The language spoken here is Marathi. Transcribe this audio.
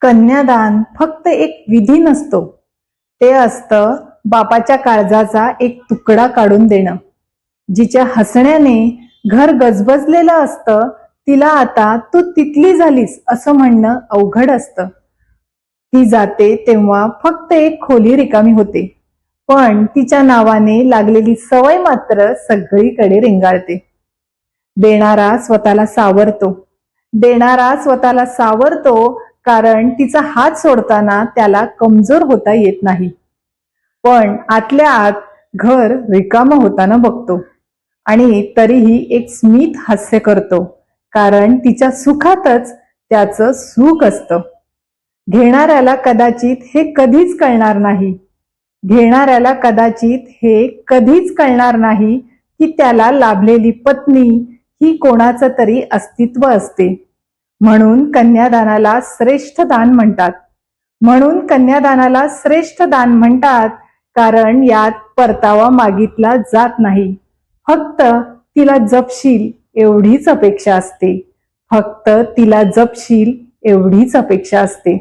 कन्यादान फक्त एक विधी नसतो, ते असतं बापाच्या काळजाचा एक तुकडा काढून देणं. जिच्या हसण्याने घर गजबजलेलं असतं तिला आता तू तिथली झालीस असं म्हणणं अवघड असतं. ती जाते तेव्हा फक्त एक खोली रिकामी होते, पण तिच्या नावाने लागलेली सवय मात्र सगळीकडे रेंगाळते. देणारा स्वतःला सावरतो कारण तिचा हात सोडताना त्याला कमजोर होता येत नाही. पण आतल्या आत घर रिकामं होताना बघतो आणि तरीही एक स्मित हास्य करतो, कारण तिच्या सुखातच त्याचं सुख असतं. घेणाऱ्याला कदाचित हे कधीच कळणार नाही की त्याला लाभलेली पत्नी ही कोणाचं तरी अस्तित्व असते. म्हणून कन्यादानाला श्रेष्ठ दान म्हणतात, कारण यात परतावा मागितला जात नाही. फक्त तिला जपशील एवढीच अपेक्षा असते.